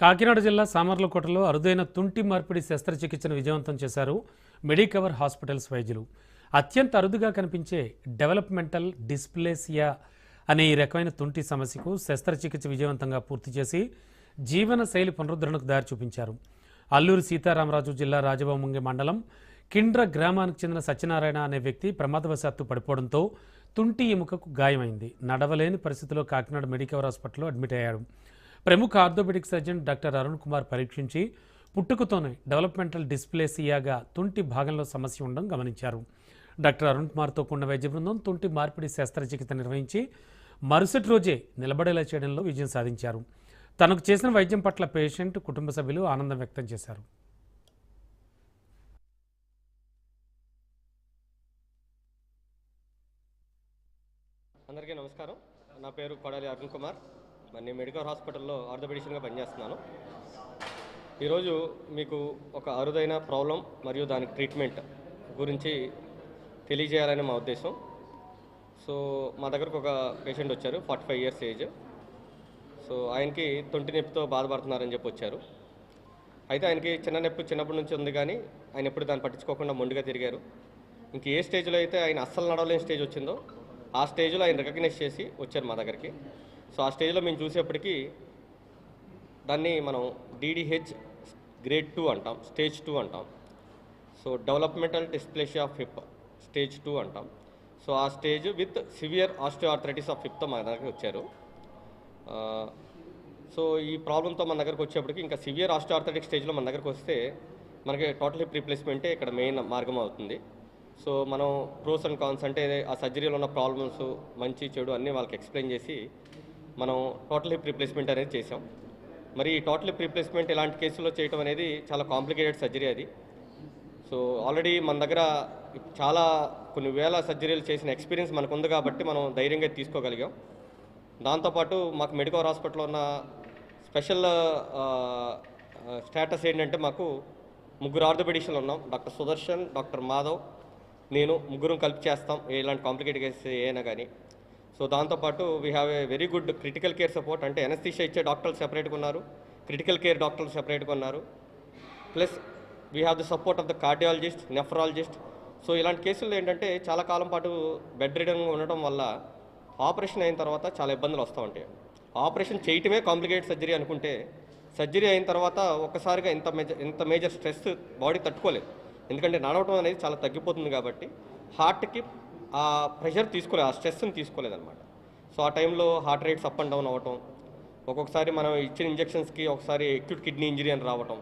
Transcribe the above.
కాకినాడ జిల్లా సామర్లకోటలో అరుదైన తుంటి మార్పిడి శస్త్రచికిత్సను విజయవంతం చేశారు మెడికవర్ హాస్పిటల్స్ వైద్యులు. అత్యంత అరుదుగా కనిపించే డెవలప్మెంటల్ డిస్ప్లేసియా అనే ఈ రకమైన తుంటి సమస్యకు శస్త్రచికిత్స విజయవంతంగా పూర్తి చేసి జీవన శైలి పునరుద్ధరణకు దారి చూపించారు. అల్లూరి సీతారామరాజు జిల్లా రాజవొమ్మంగి మండలం కిండ్ర గ్రామానికి చెందిన సత్యనారాయణ అనే వ్యక్తి ప్రమాదవశాత్తు పడిపోవడంతో తుంటి ఎముకకు గాయమైంది. నడవలేని పరిస్థితిలో కాకినాడ మెడికవర్ హాస్పిటల్లో అడ్మిట్ అయ్యాడు. ప్రముఖ orthopedic surgeon doctor Arun Kumar పరీక్షించి పుట్టుకతోనే డెవలప్మెంటల్ డిస్ప్లేసియాగా తుంటి భాగంలో సమస్య ఉండడం గమనించారు. డాక్టర్ అరుణ్ కుమార్తో కూడిన వైద్య బృందం తుంటి మార్పిడి శస్త్రచికిత్స నిర్వహించి మరుసటి రోజే నిలబడేలా చేయడంలో విజయం సాధించారు. తనకు చేసిన వైద్యం పట్ల పేషెంట్ కుటుంబ సభ్యులు ఆనందం వ్యక్తం చేశారు. అందరికీ నమస్కారం. నా పేరు కొడాలి అరుణ్ కుమార్. నేను మెడికవర్ హాస్పిటల్లో ఆర్థోపెడిషియన్గా పనిచేస్తున్నాను. ఈరోజు మీకు ఒక అరుదైన ప్రాబ్లం మరియు దానికి ట్రీట్మెంట్ గురించి తెలియజేయాలని మా ఉద్దేశం. సో మా దగ్గరకు ఒక పేషెంట్ వచ్చారు, 45 years ఏజ్. సో ఆయనకి తొంటి నొప్పితో బాధపడుతున్నారని చెప్పి వచ్చారు. అయితే ఆయనకి చిన్న నొప్పి చిన్నప్పటి నుంచి ఉంది, కానీ ఆయన ఎప్పుడు దాన్ని పట్టించుకోకుండా మొండిగా తిరిగారు. ఇంక ఏ స్టేజ్లో అయితే ఆయన అస్సలు నడవలేని స్టేజ్ వచ్చిందో ఆ స్టేజ్లో ఆయన రికగ్నైజ్ చేసి వచ్చారు మా దగ్గరికి. సో ఆ స్టేజ్లో మేము చూసేప్పటికీ దాన్ని మనం DDH గ్రేడ్ 2 అంటాం, స్టేజ్ 2 అంటాం. So developmental dysplasia of hip stage 2 అంటాం. సో ఆ stage with severe osteoarthritis of హిప్తో మా దగ్గరికి వచ్చారు. సో ఈ ప్రాబ్లంతో మన దగ్గరకు వచ్చేప్పటికి ఇంకా సివియర్ ఆస్టియోఆర్థరైటిక్ స్టేజ్లో మన దగ్గరకు వస్తే మనకి టోటల్ హిప్ రీప్లేస్మెంటే ఇక్కడ మెయిన్ మార్గం అవుతుంది. సో మనం ప్రోస్ అండ్ కాన్స్ అంటే ఆ సర్జరీలో ఉన్న ప్రాబ్లమ్స్ మంచి చెడు అన్నీ వాళ్ళకి ఎక్స్ప్లెయిన్ చేసి మనం టోటల్ హిప్ రీప్లేస్మెంట్ అనేది చేసాం. మరి ఈ టోటల్ హిప్ రీప్లేస్మెంట్ ఇలాంటి కేసుల్లో చేయడం అనేది చాలా కాంప్లికేటెడ్ సర్జరీ అది. సో ఆల్రెడీ మన దగ్గర చాలా కొన్ని వేల సర్జరీలు చేసిన ఎక్స్పీరియన్స్ మనకు ఉంది కాబట్టి మనం ధైర్యంగా తీసుకోగలిగాం. దాంతోపాటు మాకు మెడికవర్ హాస్పిటల్లో ఉన్న స్పెషల్ స్టేటస్ ఏంటంటే మాకు ముగ్గురు ఆర్థోపెడిషియన్లు ఉన్నాం. డాక్టర్ సుదర్శన్, డాక్టర్ మాధవ్, నేను ముగ్గురం కలిపి చేస్తాం ఇలాంటి కాంప్లికేటెడ్ కేసెస్ ఏమైనా కానీ. సో దాంతోపాటు we have a very good critical care support. అంటే ఎనస్థీషియా ఇచ్చే డాక్టర్లు సెపరేట్గా ఉన్నారు, క్రిటికల్ కేర్ డాక్టర్లు సెపరేట్గా ఉన్నారు. Plus we have the support of the cardiologist, nephrologist. So ఇలాంటి కేసుల్లో ఏంటంటే చాలా కాలం పాటు బెడ్ రిడన్గా ఉండటం వల్ల ఆపరేషన్ అయిన తర్వాత చాలా ఇబ్బందులు వస్తూ ఉంటాయి. ఆపరేషన్ చేయటమే కాంప్లికేటెడ్ సర్జరీ అనుకుంటే సర్జరీ అయిన తర్వాత ఒక్కసారిగా ఇంత మేజర్ స్ట్రెస్ బాడీ తట్టుకోలేదు. ఎందుకంటే నడవటం అనేది చాలా తగ్గిపోతుంది కాబట్టి హార్ట్కి ఆ ప్రెషర్ తీసుకోలేదు, ఆ స్ట్రెస్ని తీసుకోలేదన్నమాట. సో ఆ టైంలో heart rates up and down అవ్వటం, ఒక్కొక్కసారి మనం ఇచ్చిన ఇంజెక్షన్స్కి ఒకసారి అక్యూట్ కిడ్నీ ఇంజరీ అని రావటం,